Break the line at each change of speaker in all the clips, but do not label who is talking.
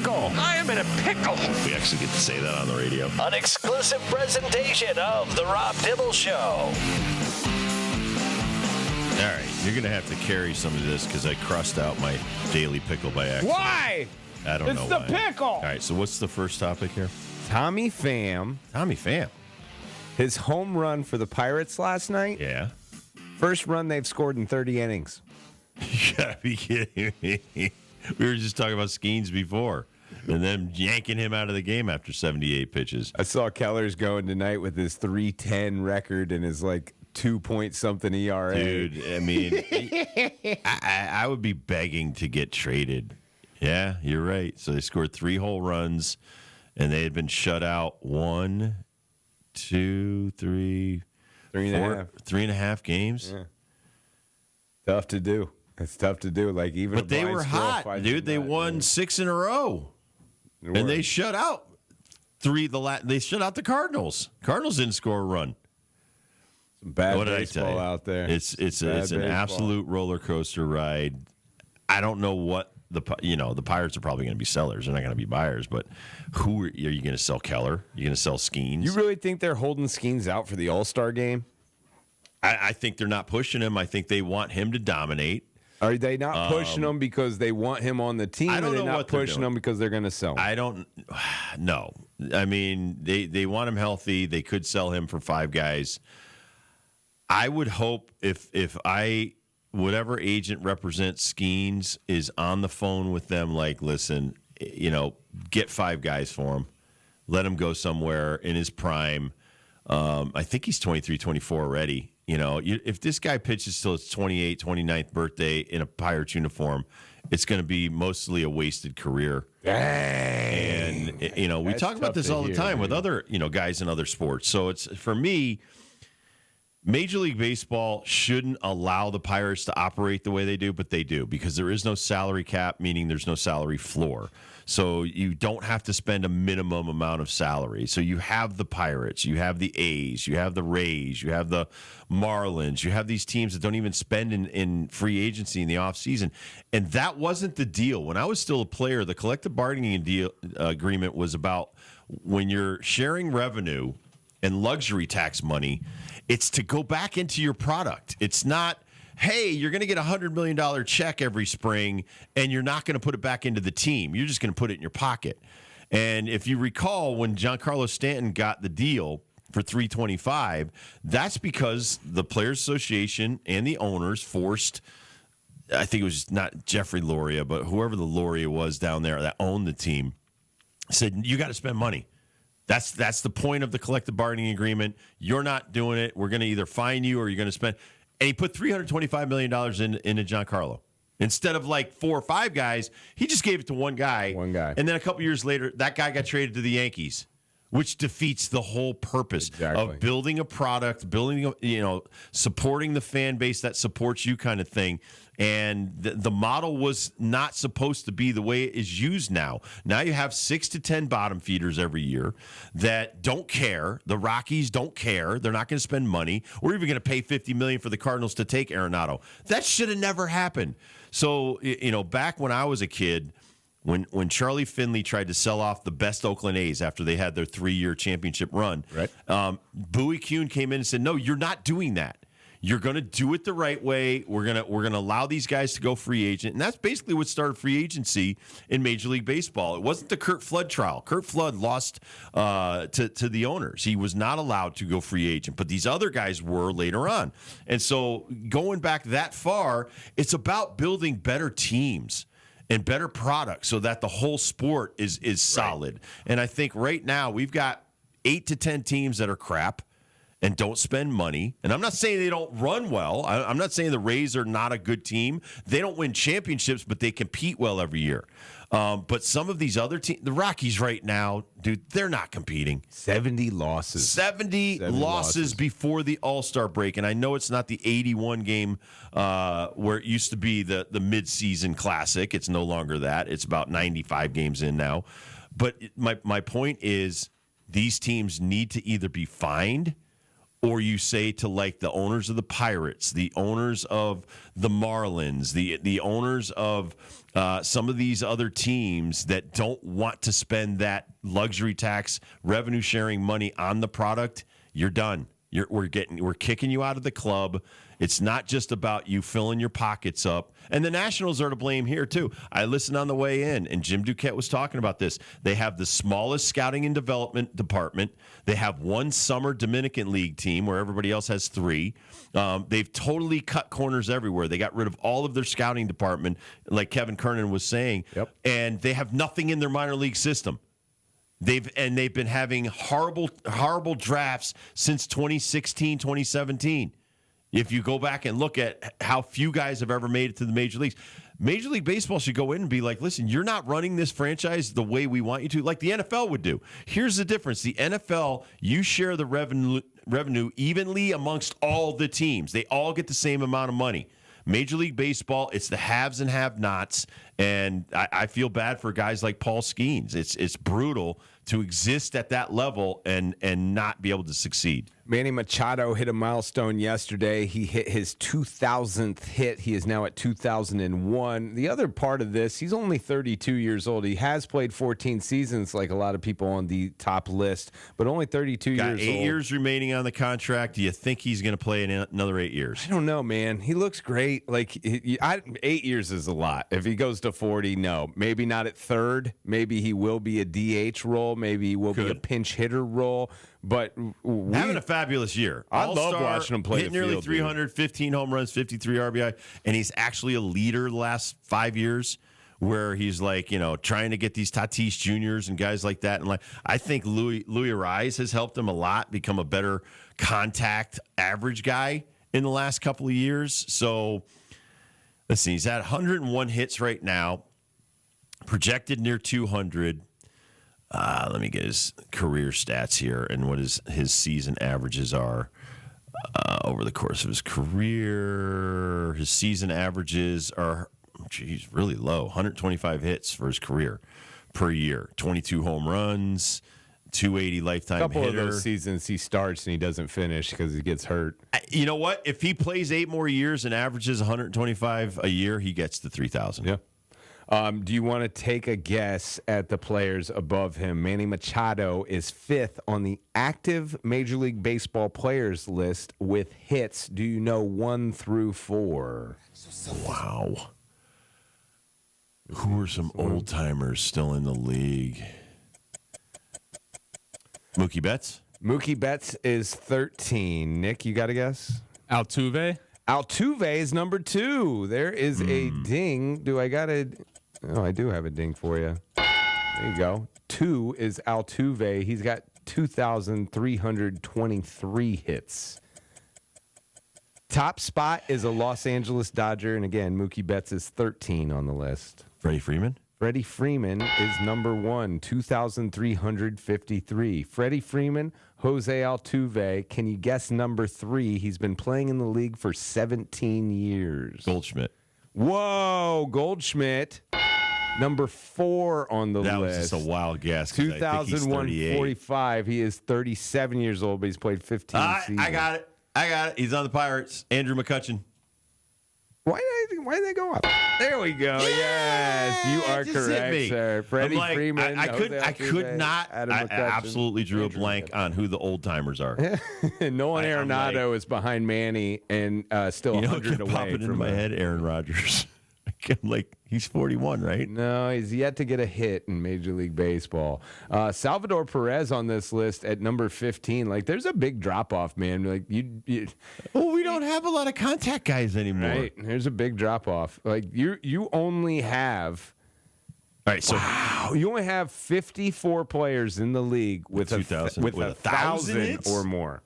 pickle. I am in a pickle.
We actually get to say that on the radio.
An exclusive presentation of The Rob Dibble Show.
All right, you're going to have to carry some of this because I crossed out my daily pickle by accident.
Why?
I don't know
It's the
why.
pickle.
All right, so what's the first topic here?
Tommy Pham.
Tommy Pham.
His home run for the Pirates last night.
Yeah.
First run they've scored in 30 innings.
You got to be kidding me. We were just talking about Skeens before and then yanking him out of the game after 78 pitches.
I saw Keller's going tonight with his 3.10 record and his 2-point-something ERA.
Dude, I mean, I would be begging to get traded. Yeah, you're right. So they scored 3 whole runs, and they had been shut out 1, 2, 3, 4, 3.5 games.
Yeah. Tough to do. It's tough to do.
But they were hot, dude. They won 6 in a row, and they shut out 3. They shut out the Cardinals. Cardinals didn't score a run.
Bad
What did
baseball
I tell you?
out there.
It's
Bad
an absolute roller coaster ride. I don't know what the Pirates are probably going to be sellers. They're not going to be buyers. But who are you going to sell? Keller? You going to sell Skeens?
You really think they're holding Skeens out for the All-Star game?
I think they're not pushing him. I think they want him to dominate.
Are they not pushing him because they want him on the team?
I don't
or
know
they're not
what they're
pushing
doing.
him because they're going to sell him?
I don't know. I mean, they want him healthy. They could sell him for 5 guys. I would hope if whatever agent represents Skeens is on the phone with them, listen, get 5 guys for him. Let him go somewhere in his prime. I think he's 23, 24 already. If this guy pitches till his 28th, 29th birthday in a Pirates uniform, it's going to be mostly a wasted career.
Dang.
And, we talk about this all the time with other, guys in other sports. So it's, for me, Major League Baseball shouldn't allow the Pirates to operate the way they do, but they do because there is no salary cap, meaning there's no salary floor. So you don't have to spend a minimum amount of salary. So you have the Pirates, you have the A's, you have the Rays, you have the Marlins, you have these teams that don't even spend in free agency in the offseason. And that wasn't the deal. When I was still a player, the collective bargaining agreement was about when you're sharing revenue and luxury tax money, it's to go back into your product. It's not, hey, you're going to get a $100 million check every spring, and you're not going to put it back into the team. You're just going to put it in your pocket. And if you recall, when Giancarlo Stanton got the deal for $325, that's because the Players Association and the owners forced, I think it was not Jeffrey Loria, but whoever the Loria was down there that owned the team, said, you got to spend money. That's the point of the collective bargaining agreement. You're not doing it. We're going to either fine you or you're going to spend. And he put $325 million into Giancarlo. Instead of 4 or 5 guys, he just gave it to one guy.
One guy.
And then a couple years later, that guy got traded to the Yankees, which defeats the whole purpose of building a product, supporting the fan base that supports you kind of thing. And the model was not supposed to be the way it is used now. Now you have 6 to 10 bottom feeders every year that don't care. The Rockies don't care. They're not going to spend money. We're even going to pay $50 million for the Cardinals to take Arenado. That should have never happened. So, back when I was a kid, when Charlie Finley tried to sell off the best Oakland A's after they had their 3-year championship run, Bowie Kuhn came in and said, no, you're not doing that. You're going to do it the right way. We're going to allow these guys to go free agent. And that's basically what started free agency in Major League Baseball. It wasn't the Curt Flood trial. Curt Flood lost to the owners. He was not allowed to go free agent, but these other guys were later on. And so going back that far, it's about building better teams and better products so that the whole sport is solid. And I think right now we've got 8 to 10 teams that are crap and don't spend money. And I'm not saying they don't run well. I'm not saying the Rays are not a good team. They don't win championships, but they compete well every year. But some of these other teams, the Rockies right now, dude, they're not competing.
70 losses.
70 losses before the All-Star break. And I know it's not the 81 game where it used to be the midseason classic. It's no longer that. It's about 95 games in now. But my point is these teams need to either be fined or you say to like the owners of the Pirates, the owners of the Marlins, the owners of some of these other teams that don't want to spend that luxury tax revenue sharing money on the product, you're done. We're kicking you out of the club. It's not just about you filling your pockets up. And the Nationals are to blame here, too. I listened on the way in, and Jim Duquette was talking about this. They have the smallest scouting and development department. They have one summer Dominican League team where everybody else has 3. They've totally cut corners everywhere. They got rid of all of their scouting department, like Kevin Kernan was saying.
Yep.
And they have nothing in their minor league system. They've been having horrible drafts since 2016, 2017. If you go back and look at how few guys have ever made it to the major leagues, Major League Baseball should go in and be like, listen, you're not running this franchise the way we want you to, like the NFL would do. Here's the difference. The NFL, you share the revenue evenly amongst all the teams. They all get the same amount of money. Major League Baseball, it's the haves and have-nots, and I feel bad for guys like Paul Skeens. It's brutal to exist at that level and not be able to succeed.
Manny Machado hit a milestone yesterday. He hit his 2,000th hit. He is now at 2,001. The other part of this, he's only 32 years old. He has played 14 seasons like a lot of people on the top list, but only 32
Got
years old.
8 years remaining on the contract. Do you think he's going to play another 8 years?
I don't know, man. He looks great. Like 8 years is a lot. If he goes to 40, no. Maybe not at third. Maybe he will be a DH role. Maybe he will be a pinch hitter role. But
having a fabulous year.
I love watching him play
Hit
the
nearly
field,
300,
dude.
15 home runs, 53 RBI, and he's actually a leader the last 5 years, where he's like, trying to get these Tatis Juniors and guys like that. And like, I think Louis Arise has helped him a lot become a better contact average guy in the last couple of years. So let's see, he's at 101 hits right now, projected near 200. Let me get his career stats here and what his season averages are over the course of his career. His season averages are, really low. 125 hits for his career per year. 22 home runs, 280 lifetime hitter.
A couple of those seasons he starts and he doesn't finish because he gets hurt.
You know what? If he plays 8 more years and averages 125 a year, he gets to 3,000.
Yeah. Do you want to take a guess at the players above him? Manny Machado is 5th on the active Major League Baseball players list with hits. Do you know 1 through 4?
Wow. Who are some old timers still in the league? Mookie Betts?
Mookie Betts is 13. Nick, you got a guess?
Altuve?
Altuve is number 2. There is a ding. Do I got a... Oh, I do have a ding for you. There you go. 2 is Altuve. He's got 2,323 hits. Top spot is a Los Angeles Dodger. And again, Mookie Betts is 13 on the list.
Freddie Freeman?
Freddie Freeman is number 1, 2,353. Freddie Freeman, Jose Altuve. Can you guess number 3? He's been playing in the league for 17 years.
Goldschmidt.
Whoa, Goldschmidt. Number 4 on the
That
list.
was just a wild guess.
2,145. He is 37 years old, but he's played 15 seasons.
I got it. He's on the Pirates. Andrew McCutchen.
Why did they go up? There we go. Yes, you are correct, sir. Freddie Freeman.
I could not. I absolutely drew a blank on who the old timers are.
Nolan Arenado is behind Manny and still 100 away
popping
from
into my head. Aaron Rodgers. I'm like, he's 41, right?
No, he's yet to get a hit in Major League Baseball. Salvador Perez on this list at number 15. Like, there's a big drop off, man. Like we
don't have a lot of contact guys anymore.
Right, there's a big drop off. Like you only have.
All right, so
you only have 54 players in the league with 1,000 or more.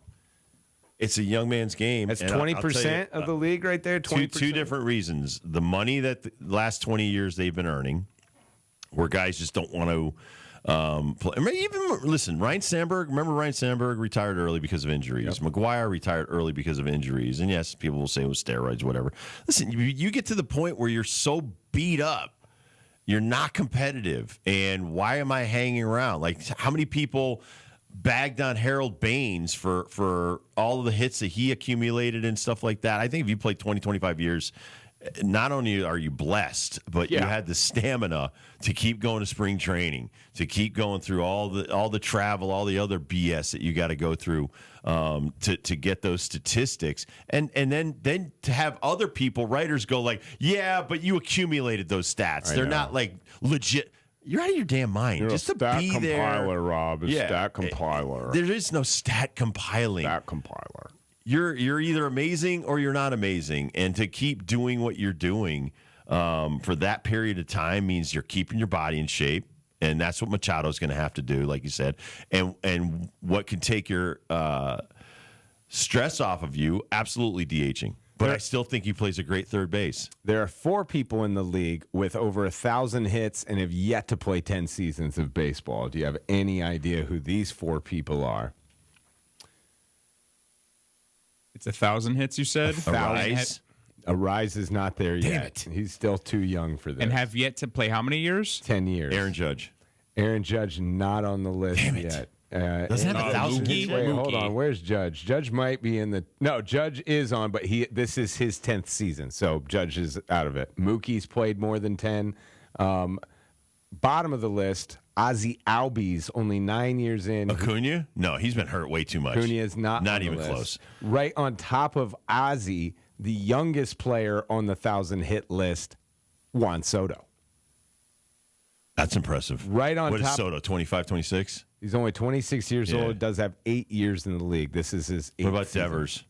It's a young man's game.
That's 20% of the league right there. 20%.
Two different reasons. The money that the last 20 years they've been earning, where guys just don't want to play. I mean, listen, Ryan Sandberg. Remember, Ryan Sandberg retired early because of injuries. Yep. McGuire retired early because of injuries. And yes, people will say it was steroids, whatever. Listen, you get to the point where you're so beat up, you're not competitive. And why am I hanging around? Like, how many people bagged on Harold Baines for all of the hits that he accumulated and stuff like that. I think if you played 20, 25 years, not only are you blessed, but you had the stamina to keep going to spring training, to keep going through all the travel, all the other BS that you got to go through to get those statistics, and then to have other people, writers, go like, yeah, but you accumulated those stats. They're not like legit. You're out of your damn mind.
You're
just
a
to
stat
be
compiler,
there,
Rob. A stat compiler.
There is no stat compiling.
Stat compiler.
You're either amazing or you're not amazing, and to keep doing what you're doing for that period of time means you're keeping your body in shape, and that's what Machado's going to have to do, like you said. And what can take your stress off of you? Absolutely DHing. But I still think he plays a great third base.
There are 4 people in the league with over 1,000 hits and have yet to play 10 seasons of baseball. Do you have any idea who these 4 people are?
It's 1,000 hits, you said?
Arise is not there yet. He's still too young for this.
And have yet to play how many years?
10 years.
Aaron Judge.
Aaron Judge not on the list yet.
Doesn't have 1,000 hits.
Wait, hold on. Where's Judge? Judge might be in the... No, Judge is on, but this is his 10th season, so Judge is out of it. Mookie's played more than 10. Bottom of the list, Ozzie Albies, only 9 years in.
Acuna? No, he's been hurt way too much.
Acuna is not on
even
the list.
Close.
Right on top of Ozzie, the youngest player on the 1,000-hit list, Juan Soto.
That's impressive.
Right on
what
top.
What is Soto, 25, 26?
He's only 26 years old, does have 8 years in the league. This is his 8th
What about
season.
Devers?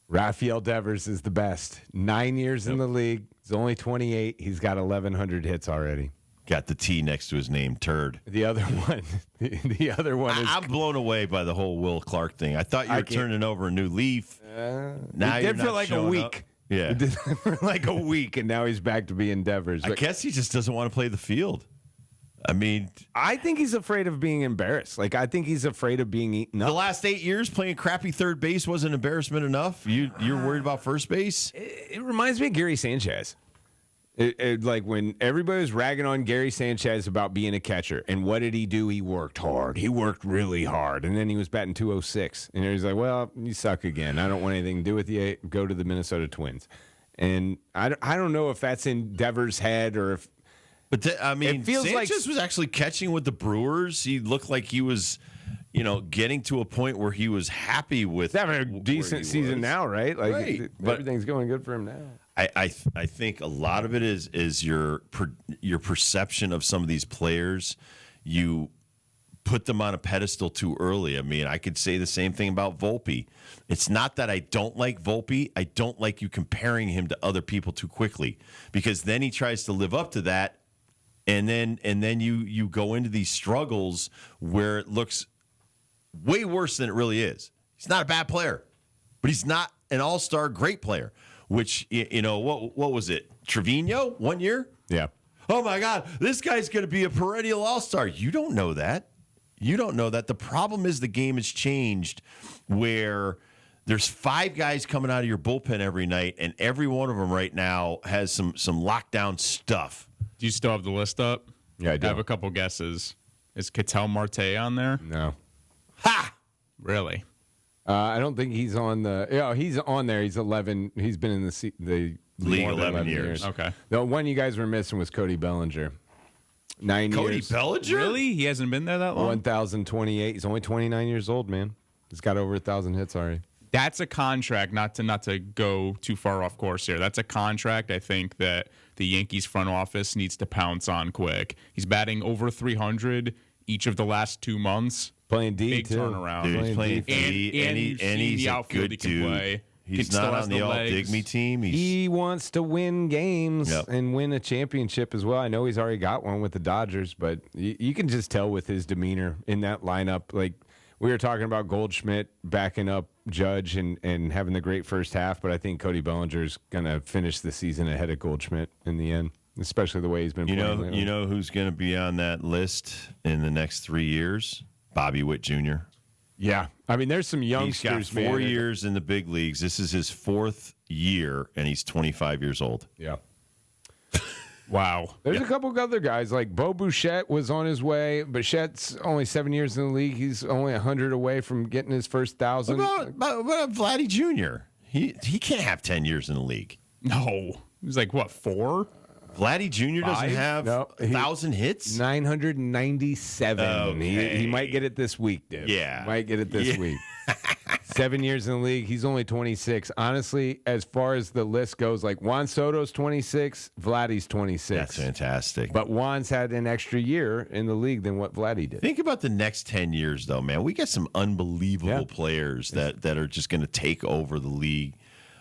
Rafael Devers is the best. 9 years in the league. He's only 28. He's got 1,100 hits already.
Got the T next to his name, Turd.
The other one, the other one is.
I'm blown away by the whole Will Clark thing. I thought you were turning over a new leaf. Now
he
you're
did for
not
like a
showing
week.
up. Yeah,
He did for like a week, and now he's back to being Devers.
I guess he just doesn't want to play the field. I mean,
I think he's afraid of being embarrassed. Like, I think he's afraid of being eaten up.
the last 8 years playing crappy third base wasn't embarrassment enough. You're worried about first base?
It reminds me of Gary Sanchez. Like when everybody was ragging on Gary Sanchez about being a catcher, and what did he do? He worked hard. He worked really hard, and then he was batting 206. And he's like, "Well, you suck again. I don't want anything to do with you. Go to the Minnesota Twins." And I don't know if that's in Devers' head or if.
But I mean,
It feels like-
Sanchez was actually catching with the Brewers. He looked like he was, getting to a point where he was happy with.
He's having a
where
decent
he
season
was.
now, right? Like
Right, but-
everything's going good for him now.
I think a lot of it is your perception of some of these players. You put them on a pedestal too early. I mean, I could say the same thing about Volpe. It's not that I don't like Volpe. I don't like you comparing him to other people too quickly, because then he tries to live up to that, and then you go into these struggles where it looks way worse than it really is. He's not a bad player, but he's not an all-star great player. Which, what was it? Trevino 1 year?
Yeah.
Oh, my God, this guy's going to be a perennial all-star. You don't know that. You don't know that. The problem is the game has changed where there's 5 guys coming out of your bullpen every night, and every one of them right now has some lockdown stuff.
Do you still have the list up?
Yeah, I do.
I have a couple guesses. Is Ketel Marte on there?
No.
Ha!
Really?
I don't think he's on the. Yeah, he's on there. He's 11. He's been in the
League
more than
11 years.
Okay.
The one you guys were missing was Cody Bellinger. 9
Cody
years.
Bellinger?
Really? He hasn't been there that long?
1,028. He's only 29 years old, man. He's got over 1,000 hits already.
That's a contract, not to go too far off course here. That's a contract I think that the Yankees front office needs to pounce on quick. He's batting over 300 each of the last 2 months.
Playing D
Big
too.
turnaround.
Dude, he's playing
defense.
D, and
you've seen
he's
the
a
outfield
good
he can
dude.
play.
He's
Still
not
has
on
the
the
legs.
all-dig-me team.
He wants to win games
Yep.
and win a championship as well. I know he's already got one with the Dodgers, but you can just tell with his demeanor in that lineup. Like we were talking about Goldschmidt backing up Judge and having the great first half, but I think Cody Bellinger's going to finish the season ahead of Goldschmidt in the end, especially the way he's been playing lately.
You know who's going to be on that list in the next 3 years? Bobby Witt Jr.
Yeah. I mean, there's some
He's
youngsters,
got 4
man.
years in the big leagues. This is his 4th year, and he's 25 years old.
Yeah.
Wow.
There's a couple of other guys, like Bo Bichette was on his way. Bichette's only 7 years in the league. He's only 100 away from getting his first 1,000.
What about Vladdy Jr.? He can't have 10 years in the league.
No. He's like, what, 4?
Vladdy Jr. doesn't have 1,000 hits?
997.
Okay.
He might get it this week, dude.
Yeah.
Might get it this week. 7 years in the league. He's only 26. Honestly, as far as the list goes, like Juan Soto's 26, Vladdy's 26.
That's fantastic.
But Juan's had an extra year in the league than what Vladdy did.
Think about the next 10 years, though, man. We got some unbelievable players that are just going to take over the league.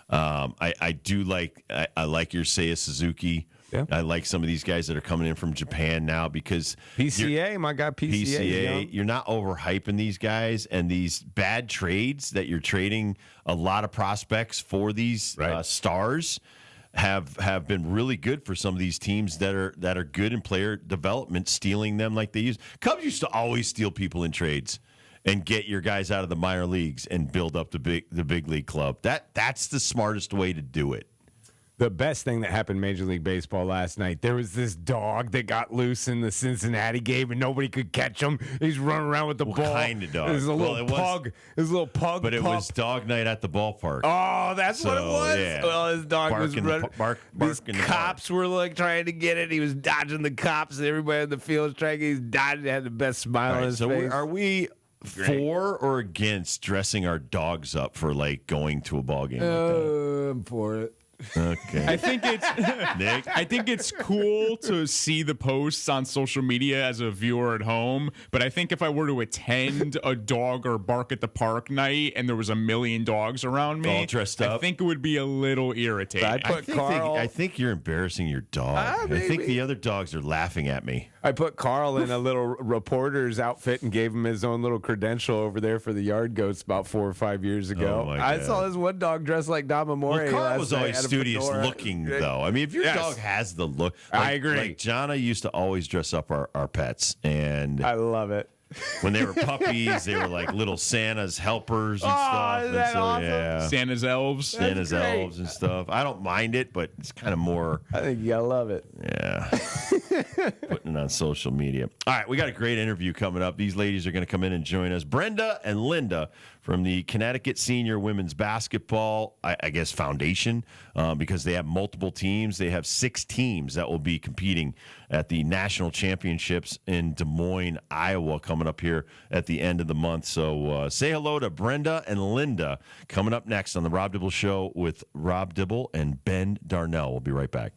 I do like your Seiya Suzuki. Yeah. I like some of these guys that are coming in from Japan now because
PCA, my guy PCA.
You're not overhyping these guys, and these bad trades that you're trading a lot of prospects for these stars have been really good for some of these teams that are good in player development, stealing them like they used. Cubs used to always steal people in trades and get your guys out of the minor leagues and build up the big league club. That's the smartest way to do it.
The best thing that happened in Major League Baseball last night, there was this dog that got loose in the Cincinnati game and nobody could catch him. He's running around with the ball.
What kind of dog?
It was a little pug. It was a little pug.
But it
pup.
was dog night at the ballpark.
Oh, that's what it was?
Yeah.
Well, his dog was running. These
the
cops were like trying to get it. He was dodging the cops. Everybody in the field was trying. He's dodging. He had the best smile on his face.
Are we for or against dressing our dogs up for like going to a ball game?
I'm for it.
Okay.
I think it's
Nick.
I think it's cool to see the posts on social media as a viewer at home, but I think if I were to attend a dog or bark at the park night and there was a million dogs around me,
all dressed up,
I think it would be a little irritating.
I think you're embarrassing your dog. I think the other dogs are laughing at me.
I put Carl in a little reporter's outfit and gave him his own little credential over there for the Yard Goats about 4 or 5 years ago.
Oh,
I saw this one dog dressed like Don Memore.
Well, Carl was always studious looking, though. I mean, if your dog has the look,
I agree.
Like Jana used to always dress up our pets, and
I love it.
When they were puppies, they were like little Santa's helpers and stuff.
Isn't that awesome?
Yeah.
Santa's elves.
Santa's elves and stuff. I don't mind it, but it's kind of more.
I think you gotta love it.
Yeah. Putting it on social media. All right, we got a great interview coming up. These ladies are going to come in and join us. Brenda and Linda from the Connecticut Senior Women's Basketball, I guess, Foundation, because they have multiple teams. They have 6 teams that will be competing at the national championships in Des Moines, Iowa, coming up here at the end of the month. So say hello to Brenda and Linda coming up next on the Rob Dibble Show with Rob Dibble and Ben Darnell. We'll be right back.